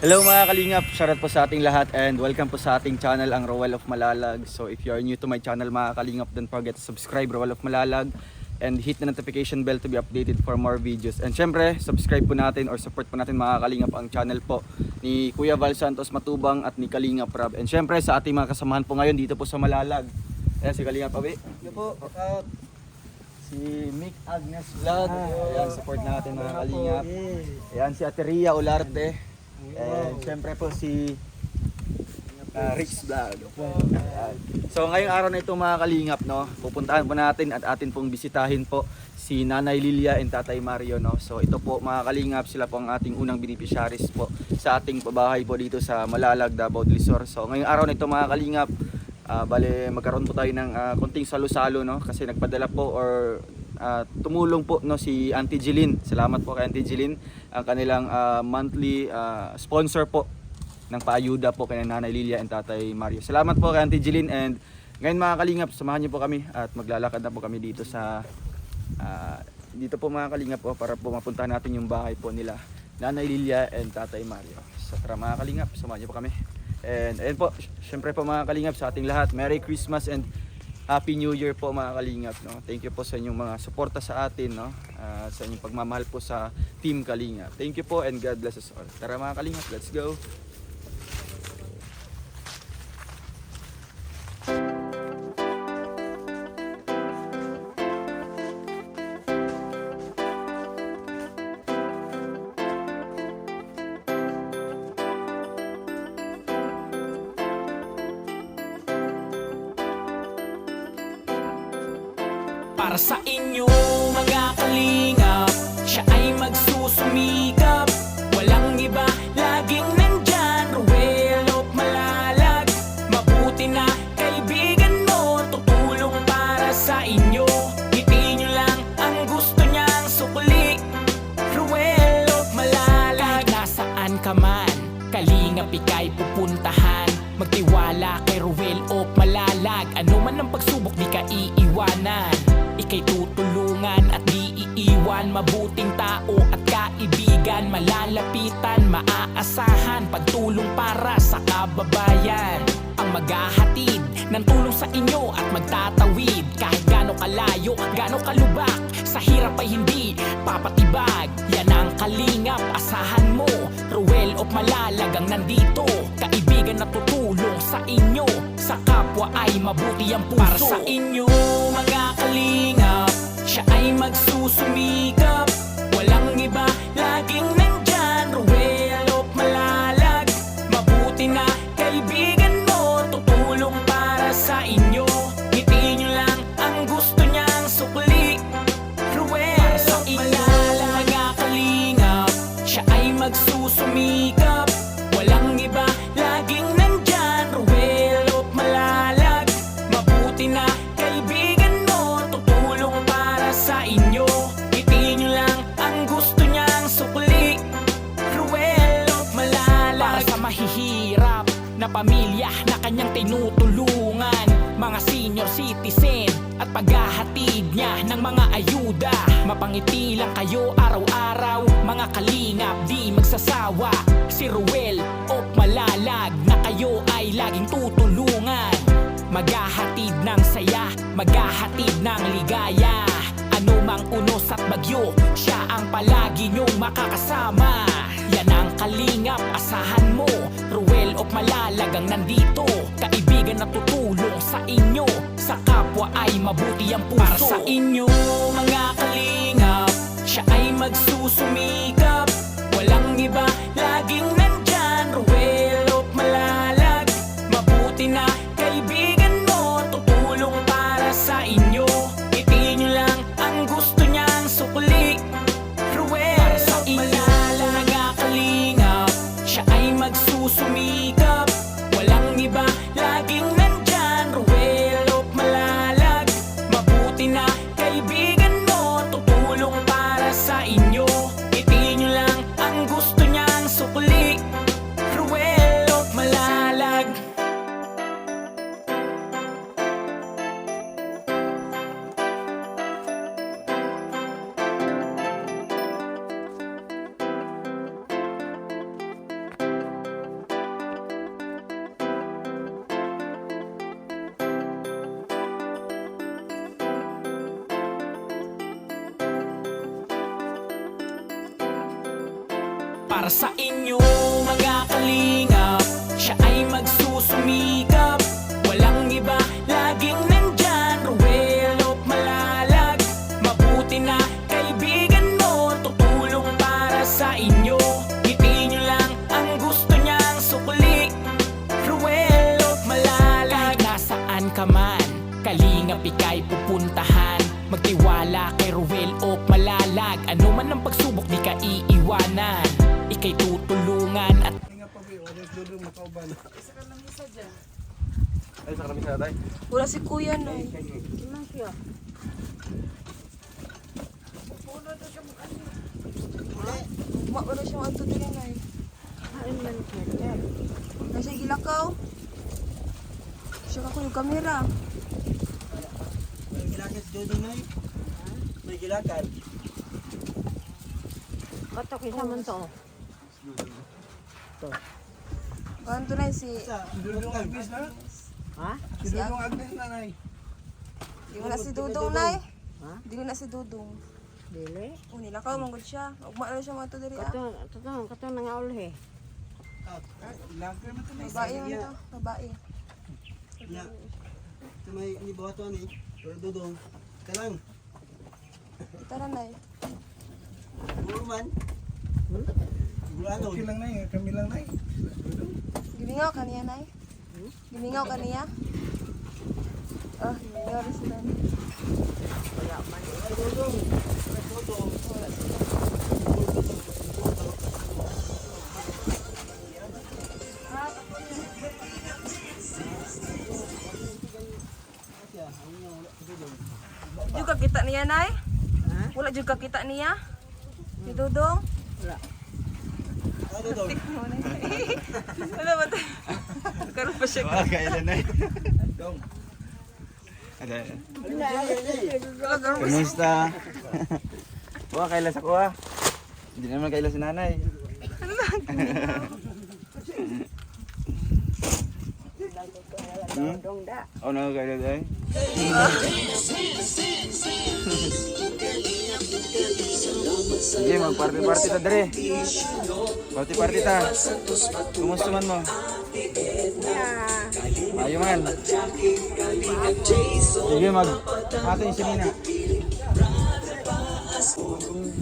Hello mga kalingap, shoutout po sa ating lahat and welcome po sa ating channel, ang Roel of Malalag. So if you are new to my channel mga kalingap, don't forget to subscribe Roel of Malalag and hit the notification bell to be updated for more videos. And syempre, subscribe po natin or support po natin mga kalingap ang channel po ni Kuya Val Santos Matubang at ni Kalingap Rob. And syempre sa ating mga kasamahan po ngayon dito po sa Malalag. Ayan si Kalingap Awi. Ito po, si Mick Agnes Vlog. Ayan, support natin mga kalingap. Ayan si Ate Ria Olarte. And syempre po si Rich Vlog. So ngayong araw na ito mga kalingap, no, pupuntahan po natin at atin pong bisitahin po si Nanay Lilia and Tatay Mario, no. So ito po mga kalingap, sila po ang ating unang beneficiaries po sa ating pabahay po dito sa Malalag, Davao del Sur. So ngayong araw na ito mga kalingap, bale magkaroon po tayo ng konting salo-salo, no, kasi nagpadala po or tumulong po, no, si Auntie Jeline. Salamat po kay Auntie Jeline, ang kanilang monthly sponsor po ng paayuda po kay Nanay Lilia and Tatay Mario. Salamat po kay Auntie Jeline. And ngayon mga kalingap, samahan niyo po kami at maglalakad na po kami dito sa dito po mga kalingap po para po mapuntahan natin yung bahay po nila Nanay Lilia and Tatay Mario. So tara mga kalingap, samahan niyo po kami. And ayun po, syempre po mga kalingap, sa ating lahat, Merry Christmas and Happy New Year po mga kalingap, no. Thank you po sa inyong mga suporta sa atin, no, sa inyong pagmamahal po sa Team Kalingap. Thank you po and God bless us all. Tara mga kalingap, let's go. Para sa inyo mga kalingap, siya ay magsusumikap. Walang iba, laging nandyan, Roel of Malalag. Mabuti na kaibigan mo, tutulong para sa inyo. Ngiti nyo lang ang gusto niyang sukli, Roel of Malalag. Kahit nasaan ka man, kalingap ika'y pupuntahan. Magtiwala kay Roel of Malalag, ano man ang pagsubok di ka iiwanan. Ika'y tutulungan at di iiwan. Mabuting tao at kaibigan, malalapitan, maaasahan. Pagtulong para sa kababayan, ang maghahatid ng tulong sa inyo at magtatawid. Kahit gaano kalayo, gaano kalubak, sa hirap ay hindi papatibag. Yan ang kalingap, asahan mo, Roel of Malalag ang nandito. Kaibigan na tutulong sa inyo, sa kapwa ay mabuti ang puso. Para sa inyo mga kalingap, siya ay magsusumikap. Walang iba, laging nandyan, Roel of Malalag. Mabuti na kaibigan mo, tutulong para sa inyo. Ngiti nyo lang ang gusto niyang sukli, Roel of Malalag. Mga kalingap, siya ay magsusumikap. Walang iba, laging nandyan, Roel of Malalag. Mabuti na kaibigan mo, tutulong para sa inyo. Ngiti nyo lang ang gusto niyang sukli, Roel of Malalag. Para sa mahihirap na pamilya na kanyang tinutulungan, mga senior citizen at paghahatid niya ng mga ayuda. Mapangiti lang kayo araw-araw, mga kalingap di magsasawa. Si Roel of Malalag na kayo ay laging tutulungan. Maghahatid ng saya, maghahatid ng ligaya. Ano mang unos at bagyo, siya ang palagi nyong makakasama. Yan ang kalingap, asahan mo, Roel of Malalag ang nandito. Kaibigan na tutulong sa inyo, sa kapwa ay mabuti ang puso. Para sa inyo mga kalingap, siya ay magsusumikap. Walang iba, laging nandyan, Roel of Malalag. Mabuti na kaibigan mo, tutulong para sa inyo. Ngiti nyo lang ang gusto niyang sukli, Roel of Malalag. Mga kalingap, siya ay magsusumikap. Walang iba, laging nandyan, Roel of Malalag. Mabuti na kaibigan mo, tutulong para sa inyo. Ngiti nyo lang ang gusto niyang Para sa inyo mga kalingap, siya ay magsusumikap. Walang iba, laging nandyan, Ruel of Malalag. Mabuti na kaibigan mo, tutulong para sa inyo. Ngiti nyo lang ang gusto niyang sukli, Ruel of Malalag. Nasaan ka man, kalingap ika'y pupuntahan. Magtiwala kay Ruel of Malalag. Ano man ang pagsubok, di ka iiwanan. Ika'y tutulungan at Ay, sa kami sa tatay. Wala si Kuya no. Wala siya mga ito din na Nasa gilakaw. Siya ka ko yung kamera. May gilakan si Dodong na eh. May gilakan. Bato kita man to. Kanto na si... Si Dodong Agnes na. Ha? Si Dodong Agnes na na eh. Di ko na si Dudong na Ha? Di ko na si Dudong. Dili. O nilakaw, manggod siya. Ugma na siya mga ito diri ah. Kato nang aulhe. Gilakan man ito na Babae man to. Babae. Ya. Ito may inibawa ito ni. Pero Dodong. Kalang. Tara na Siguro man. Siguro ano. Okay lang na eh. Kami lang na eh. Gimingaw ka niya na Gimingaw ka niya. Ah, gimingaw rin sila. Juga kita niya nay? Ha? Wala juga kita niya? Ni Dudong? Wala. Ah, Dodong. Wala ba tayo? Karoon pa siya. Wala, kailan na. Dong. Ada. Wala karoon pa siya. Kumusta? Wala, kailan sa kuha. Hindi naman kailan si nanay. Dong da. Oh, no, kailan tayo. Sige, mag-party-party ta, Dre. Party-party ta. Kumusta man mo? Ayaw man. Sige, mag-atin si Nina.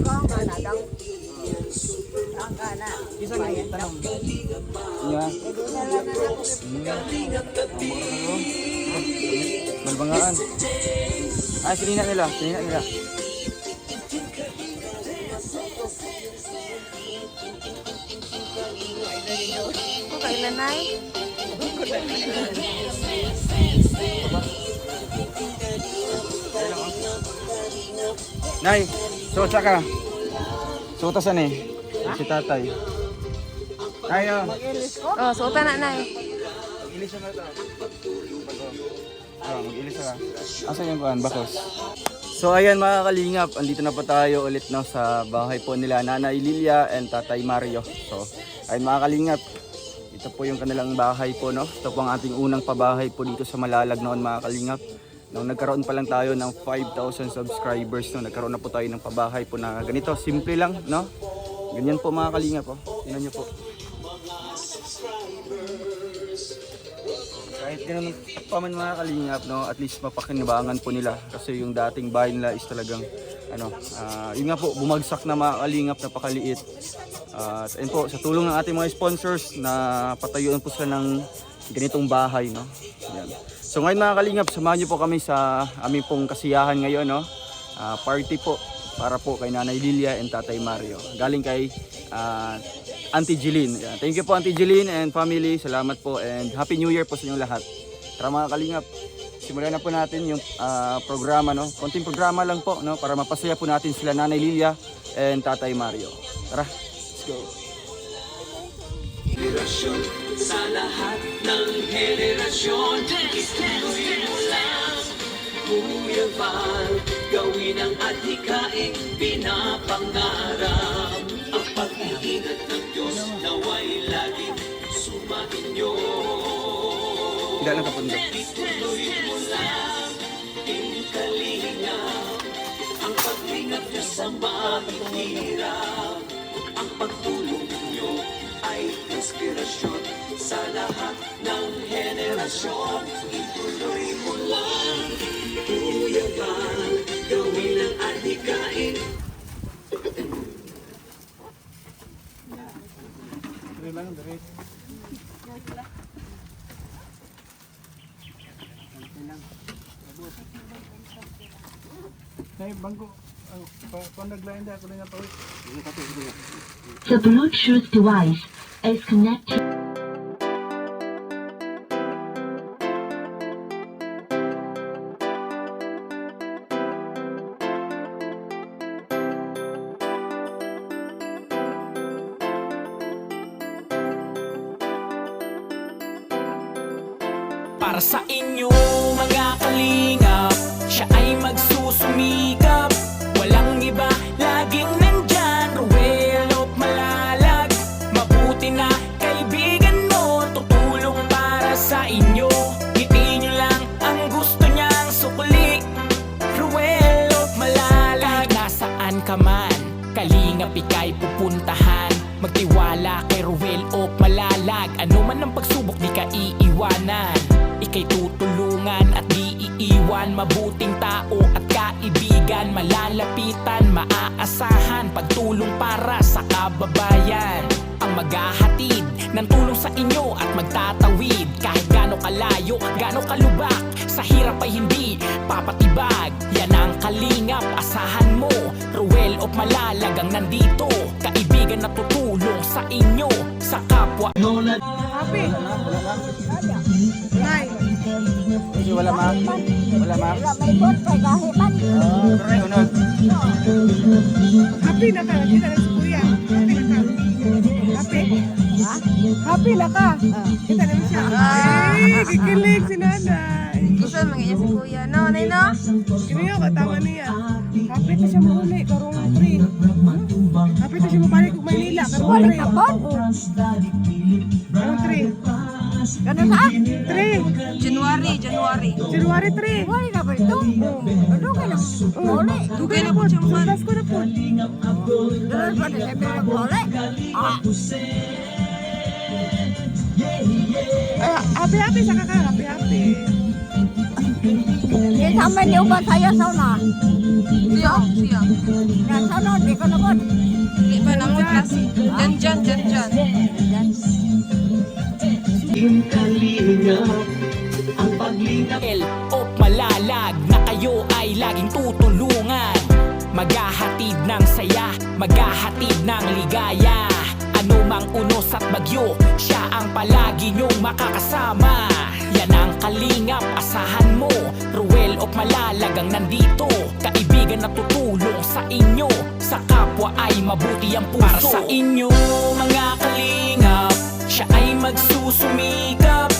Kong ana daw. Ang kana. Isa lang yung tanong. Yeah. Malbangaan. Ah, sinina nila. Sinina nila. Kung kailan nay? Nay, suot ka. Suotasan eh. Si tatay. Ay, oh. Oh, suotan na nay. Mag-ilis na ito. Oh, mag-ilis ka. Asan yung kuhan? Bakos. So ayan mga kalingap, andito na po tayo ulit no, sa bahay po nila Nanay Lilia and Tatay Mario. So ayun mga kalingap, ito po yung kanilang bahay po no. Ito po ang ating unang pabahay po dito sa Malalag noon mga kalingap. Nung nagkaroon pa lang tayo ng 5,000 subscribers no, nagkaroon na po tayo ng pabahay po na ganito, simple lang no. Ganyan po mga kalingap po. Tingnan niyo po. Kahit ganun pa man mga kalingap, no, at least mapakinabangan po nila kasi yung dating bahay nila is talagang ano, yun nga po, bumagsak na mga kalingap, napakaliit. At ayun po, sa tulong ng ating mga sponsors na patayuan po sila ng ganitong bahay, no. Yan. So ngayon mga kalingap, samahan niyo po kami sa aming pong kasiyahan ngayon, no. Party po para po kay Nanay Lilia and Tatay Mario. Galing kay Auntie Jeline. Yeah. Thank you po Auntie Jeline and family. Salamat po and Happy New Year po sa inyong lahat. Tara mga kalingap, simulan na po natin yung programa. No? Konting programa lang po no? Para mapasaya po natin sila Nanay Lilia and Tatay Mario. Tara, let's go. sa lahat ng henerasyon. Ituloy mo lang, Kuya Val, gawin ang adhikaing pinapangarap. Ang pag-iingat ng Diyos naway laging sumainyo. Hindi lang kapundo. Ituloy mo lang, Kalingap, ang paglingap niya sa mahihirap, ang pagtulong niyo Dire lang, dire. Nay, bangko. Kung naglain da ako na nga pawit. The Bluetooth device is connected. Para sa inyo mga kalingap, siya ay magsusumikap. Walang iba, laging nandyan, Ruel of Malalag. Mabuti na kaibigan mo, tutulong para sa inyo. Ngiti nyo lang ang gusto niyang sukli, Ruel of Malalag. Kahit nasaan ka man, kalingap ika'y pupuntahan. Magtiwala kay Ruel of Malalag. Ano man ang pagsubok, di ka iiwanan. Ika'y tutulungan at di iiwan. Mabuting tao at kaibigan, malalapitan, maaasahan. Pagtulong para sa kababayan, ang maghahatid ng tulong sa inyo at magtatawid. Kahit gaano kalayo, gaano kalubak, sa hirap ay hindi papatibag. Yan ang kalingap, asahan mo, Ruel of Malalag ang nandito. Kaibigan na tutulong sa inyo, sa kapwa. Happy. Nay. Kasi wala ma'am. Wala ma'am. May bot kay gahiman. Turay, unod. Happy na ka. Kita na si Kuya. Happy na ka. Happy. Ha? Happy na ka. Kita na siya. Ay, kikilig si nanay. Gusto mga si kuya. No, nay no? Kiniyo ka, tama niya. Happy na siya mauli, karong 3. Happy na siya mabalik kung Maynila, karong Wala 3. ka bon. Karong 3. Ganun sa? 3. January. January 3. Wala na ba ito? Ano ka lang? Wala. Dugay na po siya, bukas ko na po. Ganun ba nila pinag-wala? Ah. Happy sa kaka, happy. Hindi sama niyo ba saya sauna? Siya. Na sauna, di ko naman. Di ba nang klase? Dyan. Ruel of Malalag na kayo ay laging tutulungan. Maghahatid ng saya, maghahatid ng ligaya. Ano mang unos at bagyo, siya ang palagi nyong makakasama. Yan ang kalingap, asahan mo, Ruel of Malalag ang nandito. Kaibigan na tutulong sa inyo, sa kapwa ay mabuti ang puso. Para sa inyo mga kalingap, siya ay magsusumikap.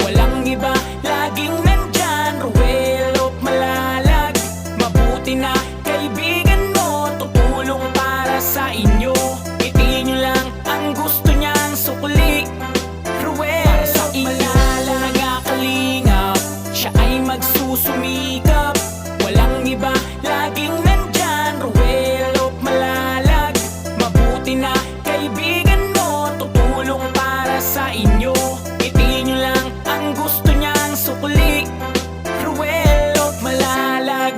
Walang iba, laging nandyan, Ruel of Malalag. Mabuti na kaibigan mo, tutulong para sa inyo. Ngiti nyo lang ang gusto niyang sukli, Ruel of Malalag. Kalingap, siya ay magsusumikap. Walang iba, laging nandyan, Ruel of Malalag. Mabuti na kaibigan mo, tutulong para sa inyo. Ngiti nyo lang ang gusto niyang sukli, Ruel of Malalag.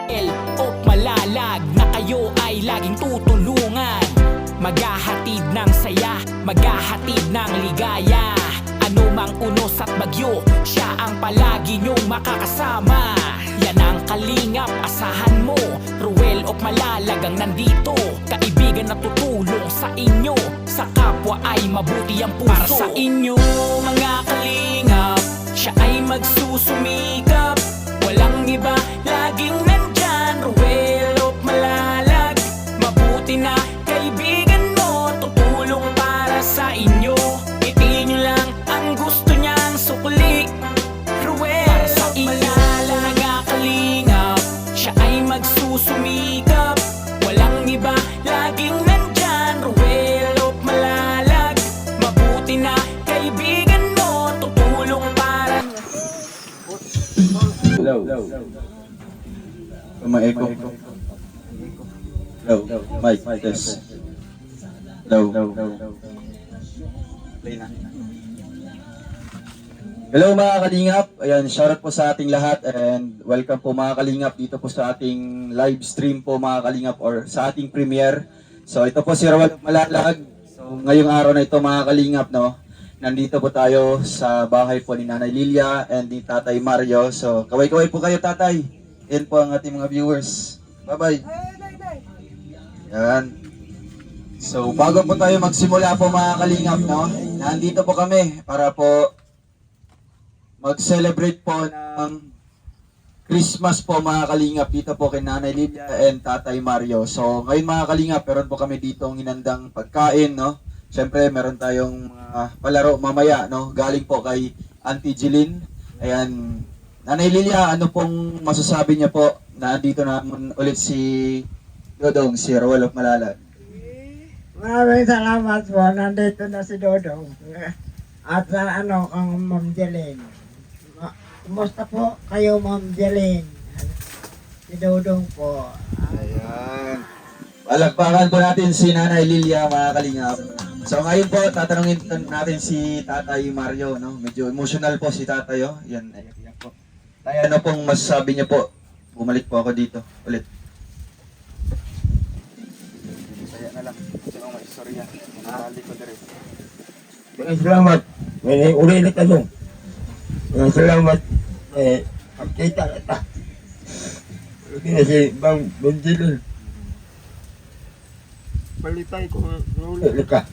Ruel of Malalag na kayo ay laging tutulungan. Maghahatid ng saya, maghahatid ng ligaya. Ano mang unos at bagyo, siya ang palagi nyong makakasama. Yan ang kalingap, asahan mo, Ruel of Malalag ang nandito. Kaibigan na tutulong sa inyo, sa kapwa ay mabuti ang puso. Para sa inyo mga kalingap, siya ay magsusumikap. Walang iba, laging nandyan, Ruel of Malalag. Mabuti na kaibigan mo, tutulong para sa inyo. Ngiti nyo lang ang gusto niyang sukli, Ruel of Malalag. Kalingap, siya ay magsusumikap. Walang iba, laging nandyan, Ruel of Malalag. Mabuti na kaibigan mo, tutulong para. Hello. Mga echo. Hello, Mike, test. Hello. Play na. Hello mga kalingap, ayan, shoutout po sa ating lahat and welcome po mga kalingap dito po sa ating live stream po mga kalingap or sa ating premiere. So ito po si Rawal Malalag. So ngayong araw na ito mga kalingap, no, nandito po tayo sa bahay po ni Nanay Lilia and ni Tatay Mario. So kaway-kaway po kayo tatay. Yan po ang ating mga viewers. Bye-bye. Yan. So bago po tayo magsimula po mga kalingap, no, nandito po kami para po mag-celebrate po ng Christmas po mga kalingap dito po kay Nanay Lilia and Tatay Mario. So ngayon mga kalingap, meron po kami dito ang inandang pagkain, no. Siyempre meron tayong mga palaro mamaya, no, galing po kay Auntie Jeline. Ayan, Nanay Lilia, ano pong masasabi niya po na dito naman ulit si Dodong, si Rawal of Malalag? Maraming salamat po, nandito na si Dodong. At ang Ma'am Jeline. Kumusta po kayo, Ma'am Jeline? Si Dodong po. Ayan. Palakpakan po natin si Nanay Lilia mga kalingap. So ngayon po, tatanungin natin si Tatay Mario, no? Medyo emotional po si Tatay, oh. Yan, ayan po. Tay, ano pong masasabi niyo po? Bumalik po ako dito ulit. Saya na lang. Sino may istorya? Nakali ko dire. Maraming salamat. May uli na tanong. Maraming salamat. Pagkita kita. Lagi na si Bang Bonjilin. Balitay ko uli ka.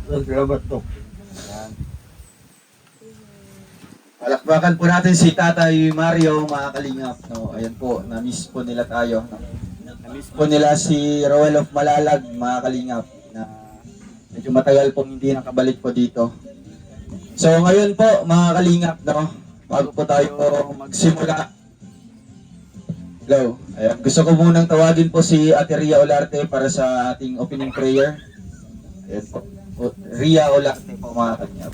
Maraming salamat to. Ayan. Palakpakan po natin si Tatay Mario mga kalingap, no. Ayan po, na-miss po nila tayo, no? Na-miss po nila si Rawal of Malalag mga kalingap na medyo matagal pong hindi nakabalik po dito. So ngayon po mga kalingap, no, bago po tayo magsimula. Hello. Ayan, gusto ko munang tawagin po si Ate Ria Olarte para sa ating opening prayer. Ayan po. Ria Olarte po mga kalingap.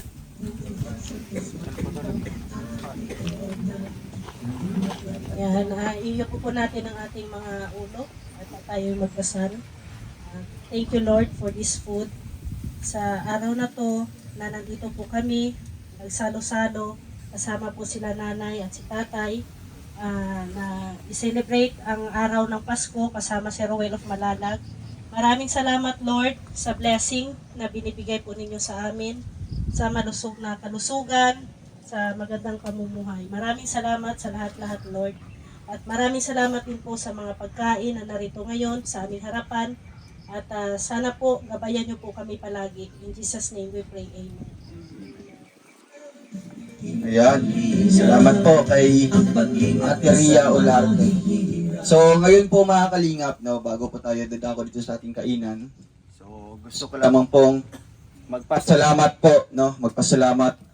Yan, iiyak po natin ang ating mga ulo at tayo magdasal. Thank you Lord for this food. Sa araw na to na nandito po kami, nagsalo-salo, kasama po sila nanay at si tatay na i-celebrate ang araw ng Pasko kasama si Rawal of Malalag. Maraming salamat Lord sa blessing na binibigay po ninyo sa amin, sa malusog na kalusugan, sa magandang pamumuhay. Maraming salamat sa lahat-lahat Lord. At maraming salamat din po sa mga pagkain na narito ngayon sa aming harapan. At sana po gabayan niyo po kami palagi. In Jesus' name we pray. Amen. Ayan. Salamat po kay Ate Ria Olarte. So ngayon po mga kalingap, no, bago po tayo dadako dito sa ating kainan. So gusto ko lamang pong magpasalamat po, no, magpasalamat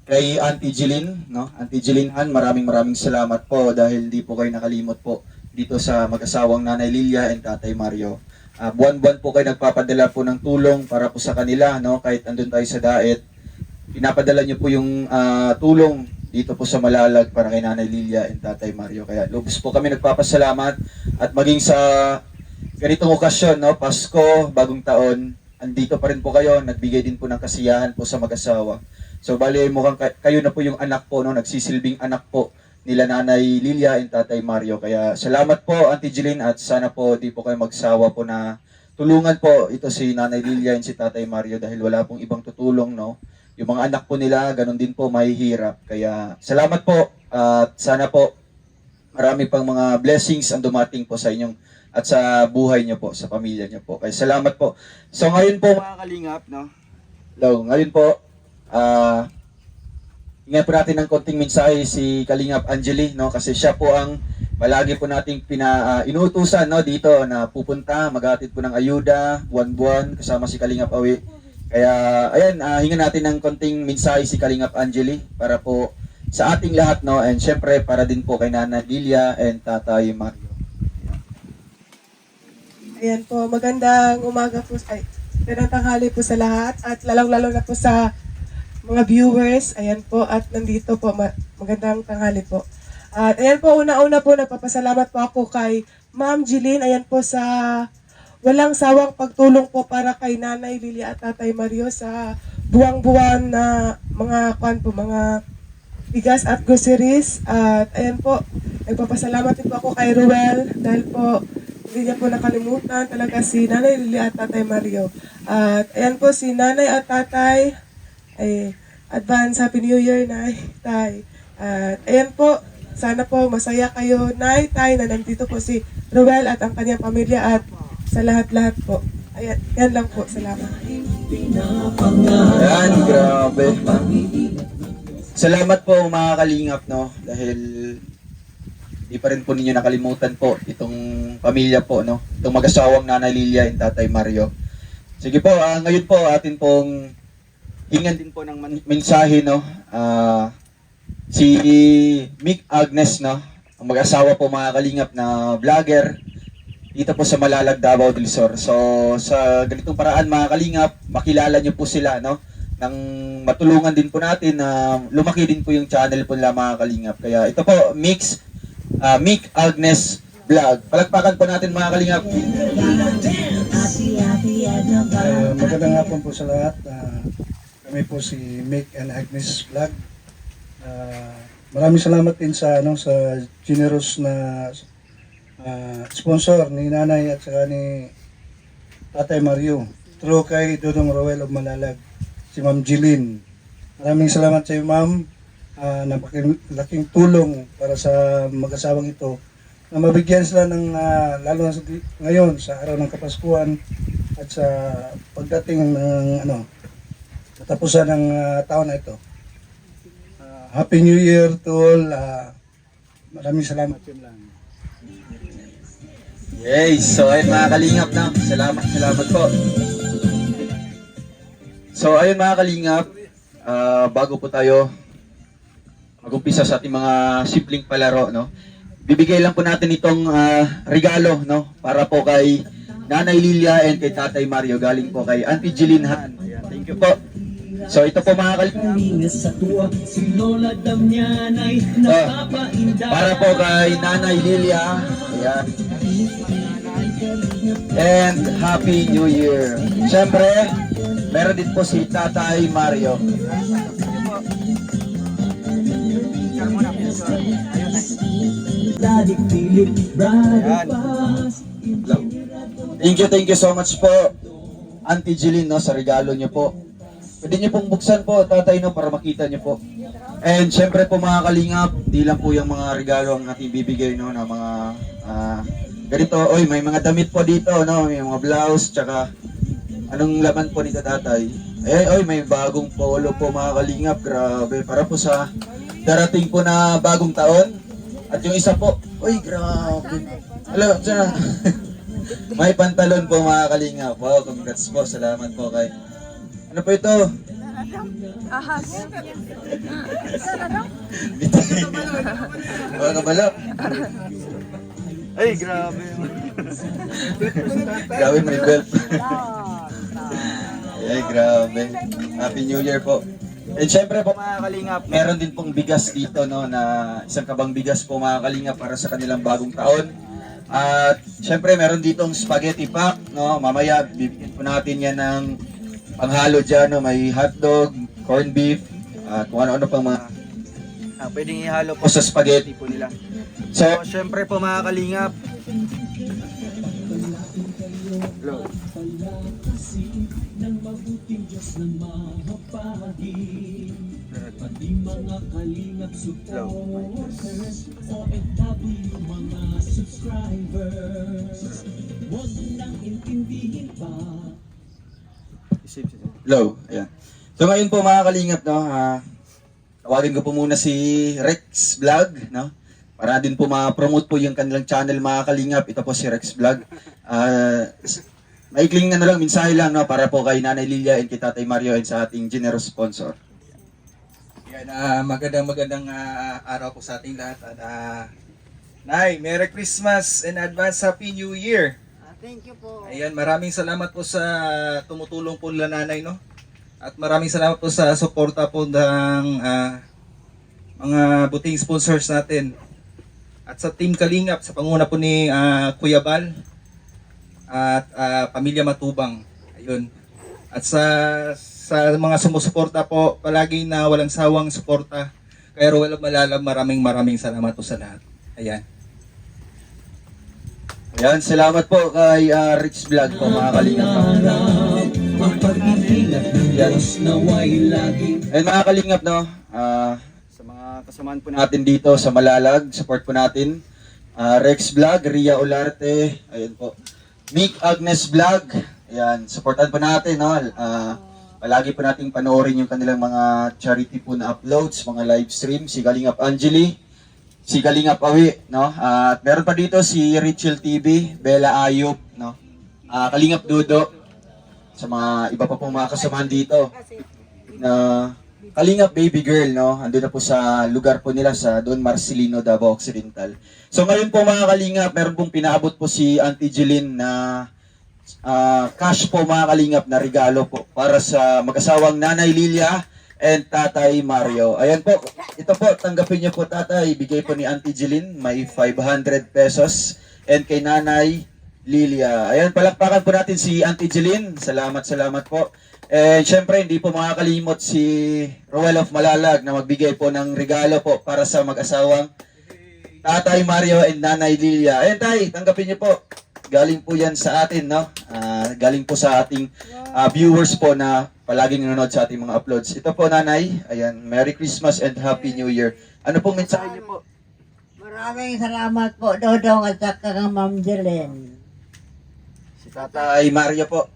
kay Auntie Jeline, no? Auntie Jeline Han, maraming salamat po dahil di po kayo nakalimot po dito sa mag-asawang Nanay Lilia and Tatay Mario. Buwan-buwan po kayo nagpapadala po ng tulong para po sa kanila, no? Kahit andun tayo sa daet, pinapadala niyo po yung tulong dito po sa Malalag para kay Nanay Lilia and Tatay Mario. Kaya lubos po kami nagpapasalamat at maging sa ganitong okasyon, no? Pasko, bagong taon, andito pa rin po kayo, nagbigay din po ng kasiyahan po sa mag-asawa. So bali mukhang kayo na po yung anak po, no, nagsisilbing anak po nila Nanay Lilia and Tatay Mario. Kaya salamat po Auntie Jeline at sana po di po kayo magsawa po na tulungan po ito si Nanay Lilia and si Tatay Mario dahil wala pong ibang tutulong, no. Yung mga anak po nila ganun din po mahihirap. Kaya salamat po at sana po marami pang mga blessings ang dumating po sa inyong at sa buhay niyo po, sa pamilya niyo po. Kaya salamat po. So ngayon po mga kalingap, no. Hello, ngayon po hingan po natin ng konting mensahe si Kalingap Angeli, no, kasi siya po ang palagi po nating inuutusan, no, dito na pupunta, maghatid po ng ayuda buwan-buwan kasama si Kalingap Awi. Kaya ayan, hingan natin ng konting mensahe si Kalingap Angeli para po sa ating lahat, no, and syempre para din po kay Nanay Lilia and Tatay Mario. Ayan po, magandang umaga po, magandang tanghali po sa lahat at lalong-lalo na po sa mga viewers. Ayan po, at nandito po, magandang tanghali po. At ayan po, una-una po, nagpapasalamat po ako kay Ma'am Jeline, ayan po sa walang sawang pagtulong po para kay Nanay Lilia at Tatay Mario sa buwang-buwan na mga bigas at groceries. At ayan po, nagpapasalamat din po ako kay Ruel dahil po hindi niya po nakalimutan talaga si Nanay Lilia at Tatay Mario. At ayan po si Nanay at Tatay, ay advance Happy New Year, Nay, Tay. At ayan po, sana po masaya kayo, Nay, Tay, na nandito po si Ruel at ang kanyang pamilya at sa lahat-lahat po. Ayan, yan lang po. Salamat. Ayan, grabe. Salamat po mga kalingap, no? Dahil di pa rin po ninyo nakalimutan po itong pamilya po, no? Itong mag-asawang Nanay Lilia and Tatay Mario. Sige po, ngayon po atin pong hingan din po ng mensahe, no? Si Mick Agnes, no? Ang mag-asawa po mga kalingap na vlogger dito po sa Malalag, Davao del Sur. So sa ganitong paraan mga kalingap, makilala nyo po sila, no? Nang matulungan din po natin na lumaki din po yung channel po nila mga kalingap. Kaya ito po, Mick Agnes Vlog. Palakpakan po natin mga kalingap. Magandang hapon po sa lahat. Kami po si Mick and Agnes Vlog. Maraming salamat din sa sa generous na sponsor ni Nanay at saka ni Tatay Mario. Through kay Dodong Roel of Malalag, si Ma'am Jeline. Maraming salamat sa iyo, Ma'am. Laking tulong para sa mag-asawang ito na mabigyan sila ng lalo na ngayon sa araw ng Kapaskuhan at sa pagdating ng katapusan ng taon na ito. Happy New Year to all. Maraming salamat, yun lang. Yes, so ayun mga kalingap na. Salamat po. So ayun mga kalingap, bago po tayo mag-umpisa sa ating mga simpleng palaro, no? Bibigay lang po natin itong regalo, no? Para po kay Nanay Lilia and kay Tatay Mario, galing po kay Auntie Jeline Han. Ayan, thank you po. So ito po mga kalingap. Para po kay Nanay Lilia. Ayan. And Happy New Year. Siyempre, meron din po si Tatay Mario. Ayan. Thank you so much po, Auntie Jeline, no, sa regalo niyo po. Pwede niyo pong buksan po, Tatay, no, para makita niyo po. And syempre po mga kalingap, di lang po yung mga regalo ang ating bibigay, no, na mga ganito. Oy, may mga damit po dito, no, may mga blouse, tsaka anong laman po nito, Tatay? Oy, may bagong polo po mga kalingap, grabe, para po sa darating po na bagong taon. At yung isa po, oy, grabe. Hello, dyan. May pantalon po mga kalingap. Wow, congrats po, salamat po kay... Ano po ito? Ahas. Mga kabalo. Ay, grabe. Grabe, may belt. Ay, grabe. Happy New Year po. And syempre po mga kalingap, meron din pong bigas dito, no, na isang kabang bigas po mga kalingap para sa kanilang bagong taon. At syempre meron ditong spaghetti pack, no. Mamaya bibigyan po natin yan ng panghalo dyan, no? May hotdog, corned beef, at kung ano-ano pang mga pwedeng ihalo po sa spaghetti po nila. So, syempre po mga kalingap. Hello. Hello, ayan. So ngayon po mga kalingap, no, tawagin ko po muna si Rex Vlog, no, para din po ma-promote po yung kanilang channel mga kalingap. Ito po si Rex Vlog. Maikling lang, mensahe lang, no, para po kay Nanay Lilia and kay Tatay Mario and sa ating generous sponsor. Yan, magandang araw po sa ating lahat. At Nay, Merry Christmas and advance Happy New Year. Thank you po. Ayan, maraming salamat po sa tumutulong po nila Nanay, no? At maraming salamat po sa suporta po ng mga buting sponsors natin. At sa Team Kalingap, sa panguna po ni Kuya Bal at Pamilya Matubang. Ayun. At sa mga sumusuporta po, palagi na walang sawang suporta. Kaya Roel of Malalag, maraming salamat po sa lahat. Ayan. Ayan, salamat po kay Rich Vlog po mga kalingap. Ayan. Ayan mga kalingap, no? Sa mga kasamahan po natin dito sa Malalag, support po natin. Rex Vlog, Ria Olarte, ayan po. Mick Agnes Vlog, ayan, supportan po natin, no? Palagi po nating panoorin yung kanilang mga charity po na uploads, mga live stream, si Kalingap Angeli, si Kalingap Awi, no? At meron pa dito si Richel TV, Bella Ayub, no? Kalingap Dudo, sa mga iba pa pong mga kasamahan dito. Na Kalingap Baby Girl, no? Andun na po sa lugar po nila sa Don Marcelino, Davao Occidental. So ngayon po mga Kalingap, meron pong pinaabot po si Auntie Jeline na cash po mga Kalingap na regalo po para sa mag-asawang Nanay Lilia and Tatay Mario. Ayan po, ito po, tanggapin niyo po tatay, bigay po ni Auntie Jeline, may 500 pesos. And kay Nanay Lilia. Ayan, palakpakan po natin si Auntie Jeline. Salamat po. And syempre, hindi po makakalimot si Roel of Malalag na magbigay po ng regalo po para sa mag-asawang Tatay Mario and Nanay Lilia. Ayan tay, tanggapin niyo po. Galing po yan sa atin, no? Galing po sa ating viewers po na palaging nanonood sa ating mga uploads. Ito po nanay, ayan, Merry Christmas and Happy New Year. Ano pong mensahe niyo po? Maraming salamat po, Dodong at saka kang Ma'am Jeline. Si Tatay Mario po.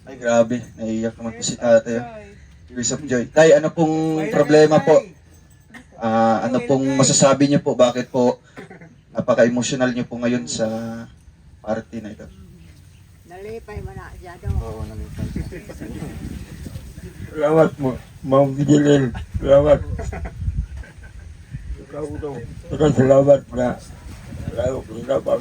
Ay grabe, naiiyak naman po si tatay. Tears of joy. Tay, ano pong problema po? Ano pong masasabi niyo po? Bakit po napaka-emotional niyo po ngayon sa party na ito? Nalipay mo na siya doon. Oo, nalipay. Salamat mo, Ma'am Jeline. Salamat. Ikaw daw. Ikaw salamat na. Salamat.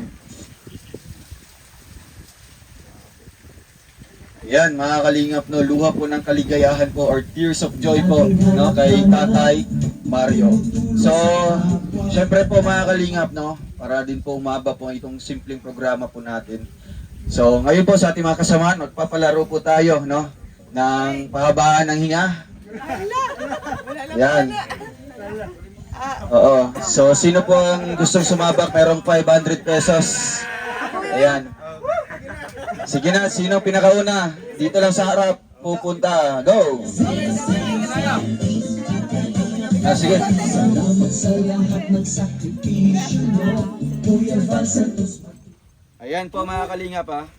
Yan, mga kalingap, no, luha po ng kaligayahan po or tears of joy po, no, kay Tatay Mario. So, syempre po mga kalingap, no, para din po umaba po itong simpleng programa po natin. So, ngayon po sa ating mga kasamahan, magpapalaro po tayo, no, ng pahabaan ng hinga. Yan. Oo. So, sino po ang gustong sumabak? Merong 500 pesos. Ayan. Sige na, sino pinakauna? Dito lang sa harap, pupunta. Go! Sige. Ayan po mga kalingap ha.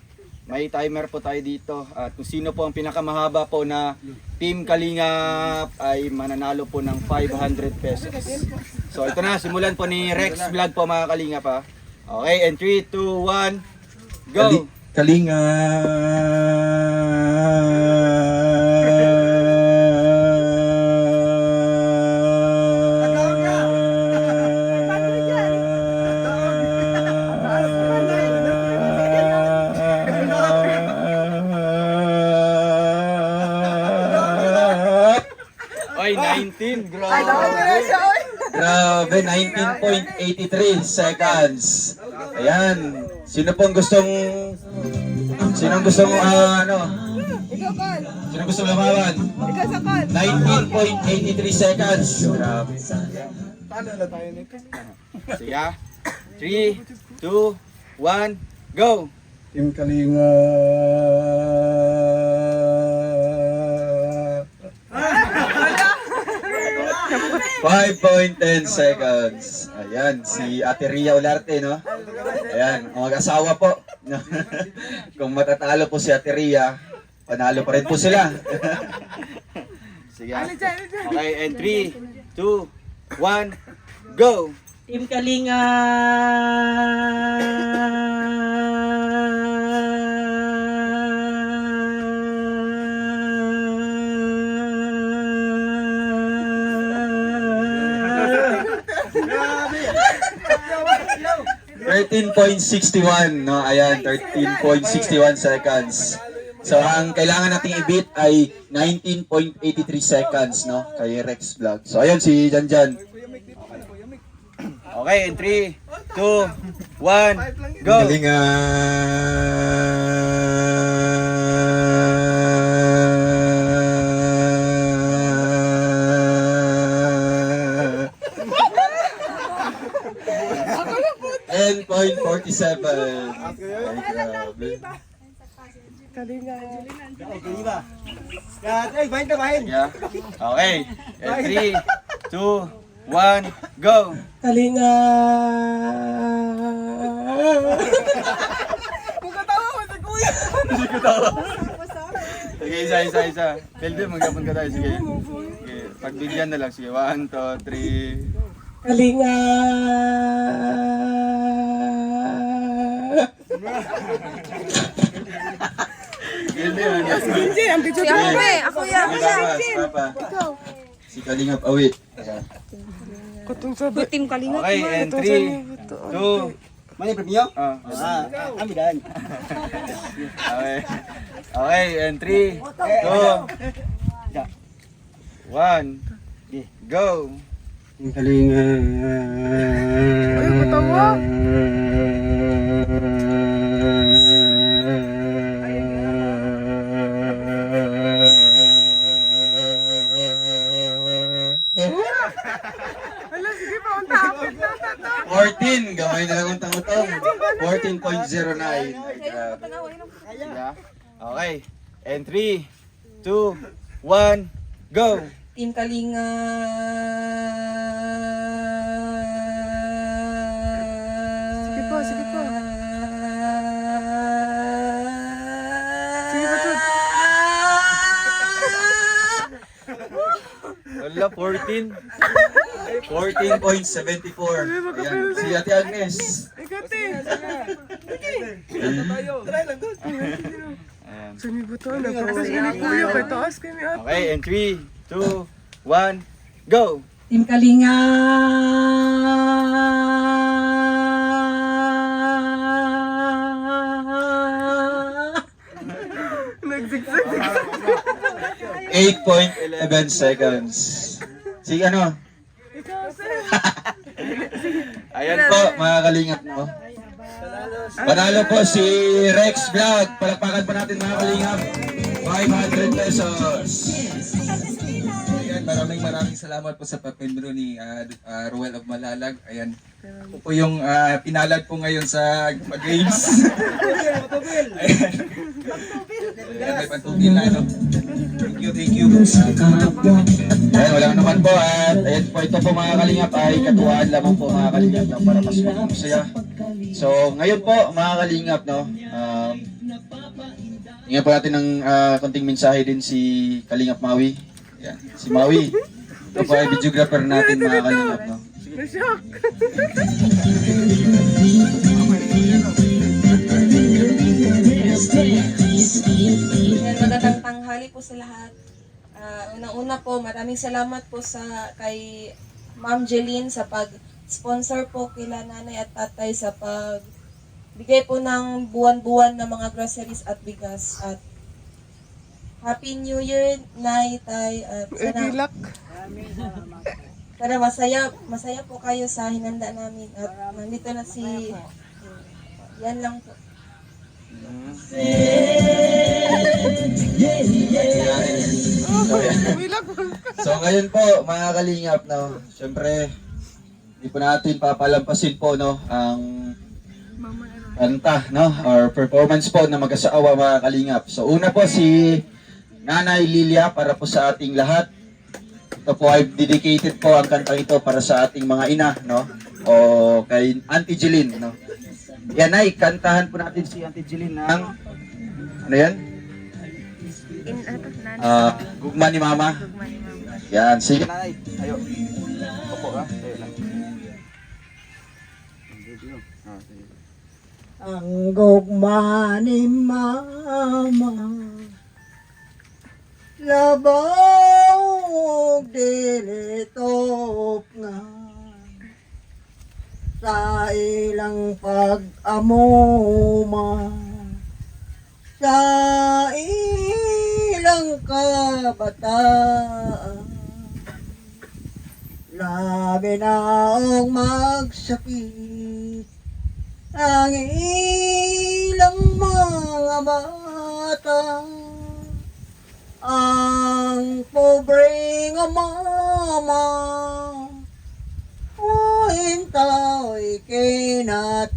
May timer po tayo dito. At kung sino po ang pinakamahaba po na Team Kalingap ay mananalo po ng 500 pesos. So ito na, simulan po ni Rex Vlog po mga kalingap ha. Okay, and 3, 2, 1, go! Kalinga. Ay, 19. Grabe, 19.83 seconds. Ayan. Sino gustong ano? Sino gustong lumaban? 19.83 seconds. Grabe. Sige. 3, 2, 1, go! Team Kalinga. 5.10 seconds. Ayan, si Ate Ria Olarte, no? Ayan, mag-asawa po. Kung matatalo po si Ate Ria, panalo pa rin po sila. Sige. Okay, and 3, 2, 1, go! Team Kalinga. .61, no? Ayan, 13.61 seconds. So, ang kailangan nating i-beat ay 19.83 seconds, no? Kay Rex Vlog. So, ayan si Janjan. Okay, in 3, 2, 1, go! Galingan! 10.47. Ay, grabe. Kalinga. Yeah. Okay. And 3, 2, 1, go! Kalinga. Sige, isa. Pilde, magkapon ka tayo. Sige. Sige. Pagbigyan na lang. Sige, 1, 2, 3. Kalinga. Pilde, Ako yan. Papa. Si Kalingap Awit. Butim kalinga. Okay, and 3, 2, Mani premio? amidan. Okay, and 3, 2, 1, go! Kalingan. Ay, matawa. Hala, sige pa, ang tapit na. 14. Gamay na lang ang tangotong. 14.09. Ay, grabe. Yeah. Okay, and 3, 2, 1, go! Team Kalinga. Sige pa. Sige pa, Tod. Wala, 14. 14.74. Ayan, si Ate Agnes. Ikati. Ayan. Sumibuto na. Pagkas ni Kuya, kay taas kay ni Ate. Okay, and 3, 2, 1, go! Team Kalinga. Nagzigzag. 8.11 seconds. Si ano? Ayan Po, mga kalingap mo. Panalo po si Rex Vlog. Palakpakan pa natin mga kalingap. 500 pesos. Ayan, maraming salamat po sa papel ni Roel of Malalag. Ayan, po yung pinalad po ngayon sa games. Ayan. Ayan, may pantugil na, no? Thank you. Ayan, walang naman po. At ayan po, ito po mga kalingap ay katuwaan lamang po mga kalingap no, para mas masaya. So, ngayon po mga kalingap, no, tingnan po natin ng konting mensahe din si Kalingap Maui. Ayan, si Maui. Ito po ay videographer natin mga kalingap, no. Na-shock. Magandang tanghali po sa lahat. Unang-una po, maraming salamat po kay Ma'am Jeline sa pag-sponsor po kila nanay at tatay sa pagbigay po ng buwan-buwan na mga groceries at bigas. At Happy New Year, Nay, Tay. At sana masaya po kayo sa hinanda namin. At nandito na si... Yan lang po. So ngayon po mga kalingap, no, syempre hindi po natin papalampasin po, no, ang kanta, no, or performance po na mag-asawa mga kalingap. So una po si Nanay Lilia para po sa ating lahat. Ito po ay dedicated po ang kanta ito para sa ating mga ina, no, o kay Auntie Jeline, no. Yan ay, kantahan po natin si Auntie Jeline ng, ano yan? Gugma ni Mama. Yan, sige. Nanay, ayo. Opo ka, ayo lang. Ang gugma ni Mama, labaw dilitop nga, sa ilang pag-amuma, sa ilang kabataan, labi na ang magsakit ang ilang mga bata, ang pobreng mama, o hintao'y kinatulgan.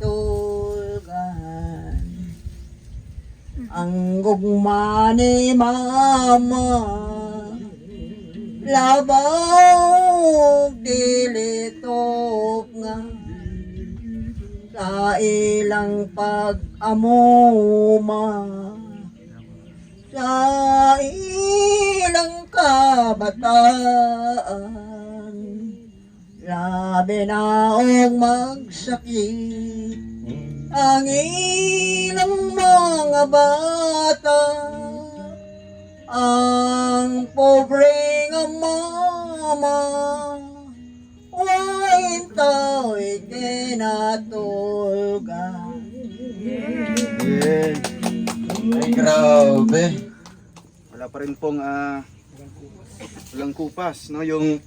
Ang gugma ni mama, labaw dilitop nga, sa ilang pag-amuma, sa ilang kabataan, labi na ang magsakit ang ilang mga bata, ang pobreng mama, ay tao'y kinatulgan. Yeah. Ay, grabe. Wala pa rin pong walang kupas, no? Yung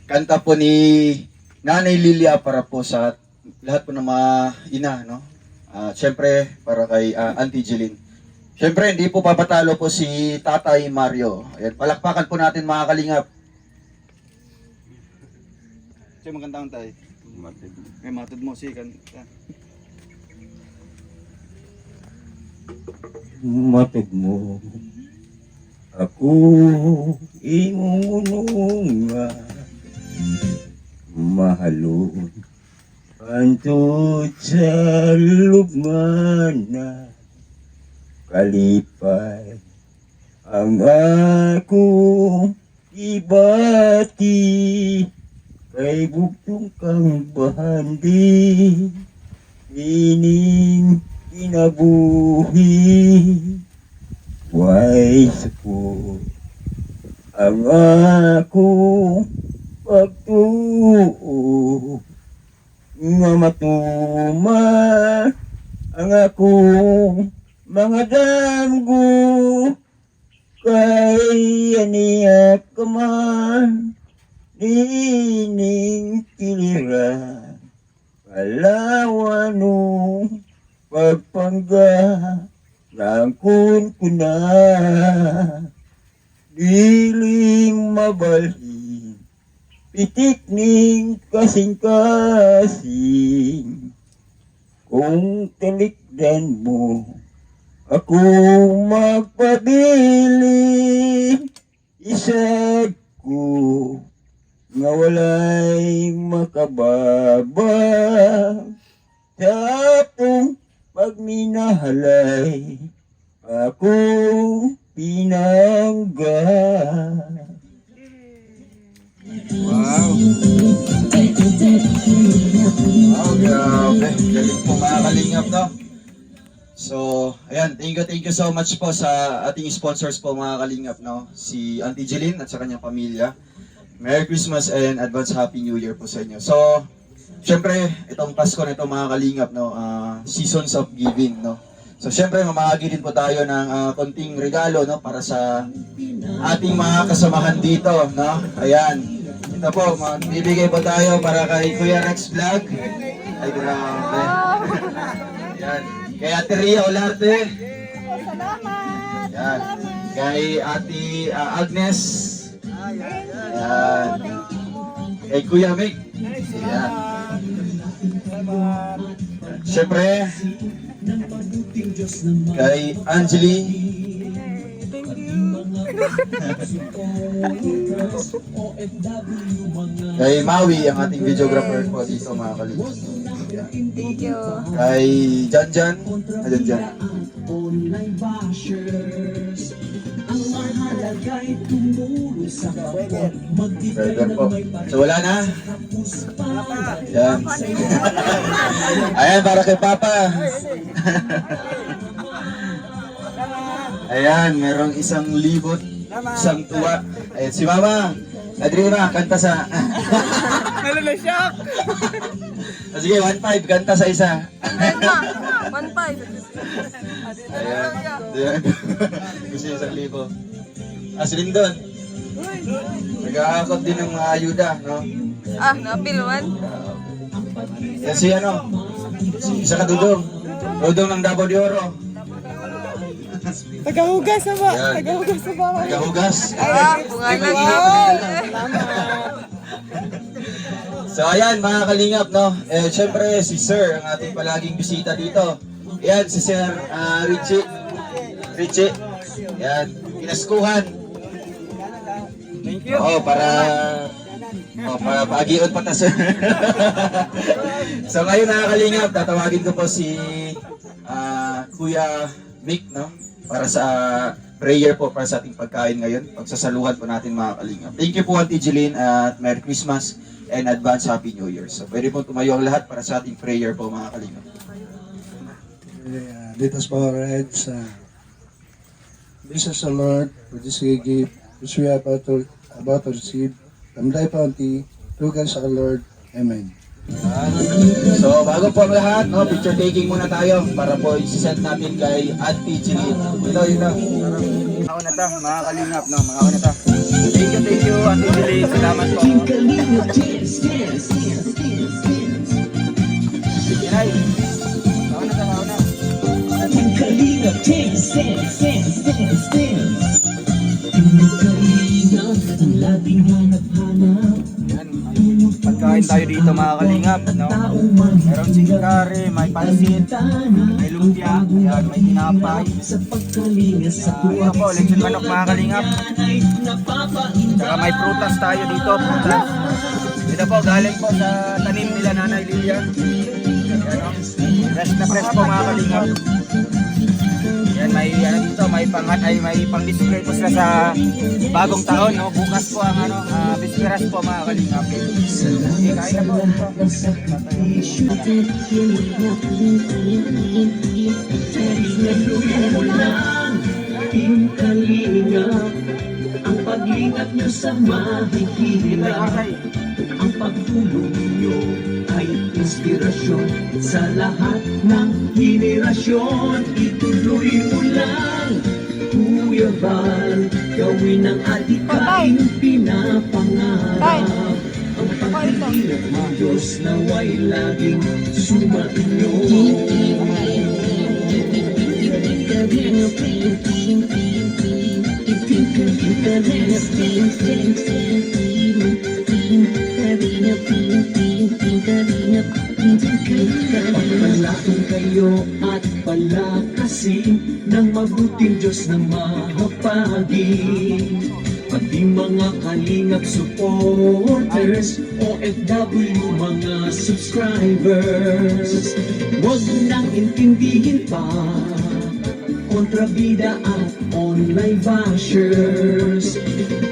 Kanta po ni Nanay Lilia para po sa lahat po ng mga ina, no? Siyempre, para kay Auntie Jeline. Siyempre, hindi po papatalo po si Tatay Mario. Ayan, palakpakan po natin mga kalingap. siya magandang tay. May matod mo si kanta. Matod mo ako imununga mahalon pantod sa lugmana kalipay ang akong ibati kay bugtong kang bahandi ining kinabuhi wais ko ang akong pagtuo nga matuman ang akong mga damgo kay aniya ka man nining tiliran kalawanong pagpangga langkon ko na diling mabalhin pitik ning kasing-kasing kung talikdan mo ako magpabili isag ko nga walay makababa sa atong pagminahalay ako pinangga. Wow! Wow, grabe. Galing po mga kalingap, no? So, ayan, thank you so much po sa ating sponsors po mga kalingap, no? Si Auntie Jeline at sa kanyang pamilya. Merry Christmas and advance Happy New Year po sa inyo. So, syempre, itong Pasko na ito mga kalingap, no? Seasons of Giving, no? So, syempre, mamahagi din po tayo ng konting regalo, no? Para sa ating mga kasamahan dito, no? Ayan. Ito po, bibigay po tayo para kay Kuya Rex Vlog. Ay, grabe. Ayan. Kay Ate Ria Olarte. Salamat! Ayan. Kay Ate Agnes. Ayan. Kay Kuya Mick. Ayan. Siyempre, kay Angeli. Kay Maui, ang ating videographer po dito mga kalingap. Thank you. Kay Janjan. Janjan. Burger po. So wala na? Yan. Ayan, para kay Papa. Ayan, merong 1,000, isang tuwa. Ayan, si Mama. Adriana, kanta sa... Ano na shock? Sige, 1.5, kanta sa isa. 1.5. Ayan. Ayan. Gusto yung 1,000. Si Lindon. Nag-aakot din ng mga ayuda, no? Napil 1. Yan si ano? Isa ka Dudong. Dudong ng Davao de Oro. Tagahugas na ba? Yan. Tagahugas na ba? Nagahugas. So ayan mga kalingap, no? Syempre si Sir ang ating palaging bisita dito. Ayan si Sir Richie. Richie. Ayan, kinaskuhan. Thank you. Para pagion pa ta Sir. So ngayon mga kalingap, tatawagin ko po si Kuya Mick, no? Para sa prayer po para sa ating pagkain ngayon. Pagsasaluhan po natin mga kalingap. Thank you po Auntie Jeline at Merry Christmas and advance Happy New Year. So pwede po tumayo ang lahat para sa ating prayer po mga kalingap. Let us bow our heads. Bless us, O Lord, for this gift which we are about to receive from thy bounty, through Christ our Lord. Amen. So bago po ang lahat, no, picture taking muna tayo para po isi-send natin kay Auntie Jeline. Yun na. Mga na ta, mga kalingap, no? Mga na ta. Thank you, Ate Jeline. Salamat po. Inay. Mga na ta, mga na. Yan, may pagkain tayo dito mga kalingap, no? Meron chicken curry, may pansit, may lumpia, yan, may tinapay. Yan po, lechon manok mga kalingap. Saka may prutas tayo dito, prutas. Ito po, galing po sa tanim nila Nanay Lilia. Yan, no? Fresh na fresh po mga kalingap. Yan, may ano dito, may pang-display po sila sa bagong taon, no? Bukas po ang bisperas po mga kalingap. Okay, kain na po. Ang paglingap niyo sa mahihirap, ang pagtulong niyo ay inspirasyon sa lahat ng henerasyon. Ituloy mo lang, Kuya Val, gawin ang adikain pinapangarap. Ang paghihirap ng Diyos naway laging sumainyo. Pagpalaking kayo at palakasin ng mabuting Diyos na mahapagin. Pati mga kalingap supporters, OFW mga subscribers, huwag nang intindihin pa kontrabida at online bashers.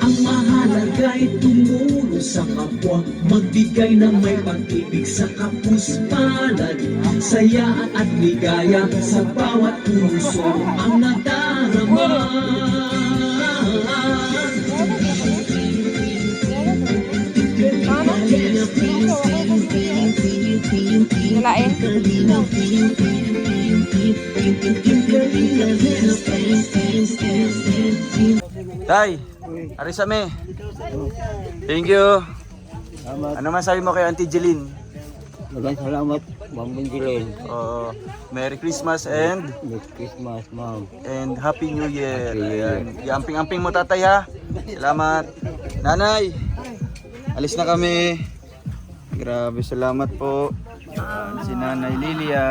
Ang mahalaga'y tumulong sa kapwa, magbigay ng may pag-ibig sa kapus-palad, saya at ligaya sa bawat puso ang nadarama. Tay, arisame. Thank you. Ano masabi mo kay Auntie Jeline? Maraming salamat, Ma'am Benjilin. Merry Christmas and Merry Christmas, Ma'am. Happy New Year. Happy New Year. Ayan. Iamping-amping mo tatay ha. Salamat. Nanay, alis na kami. Grabe, salamat po. Si Nanay Lilia.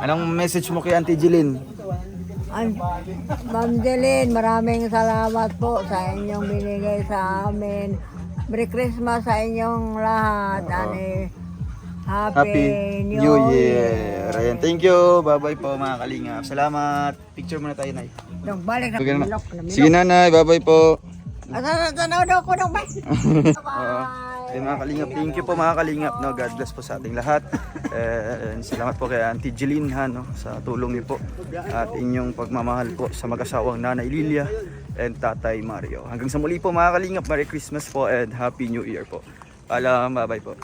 Anong message mo kay Auntie Jeline? Ma'am Jeline, maraming salamat po sa inyong binigay sa amin. Merry Christmas sa inyong lahat. Happy New Year. Ayan, thank you. Bye-bye po mga kalingap. Salamat. Picture muna tayo, Nay. Balik na pinilok. Sige, Nanay. Bye-bye po. Tanood ako ng bye. Okay, mga kalingap, thank you po mga kalingap, no? God bless po sa ating lahat. Salamat po kay Auntie Jeline ha, no? Sa tulong niyo po at inyong pagmamahal po sa mag-asawang Nanay Lilia and Tatay Mario. Hanggang sa muli po mga kalingap, Merry Christmas po and Happy New Year po. Paalam, bye-bye po.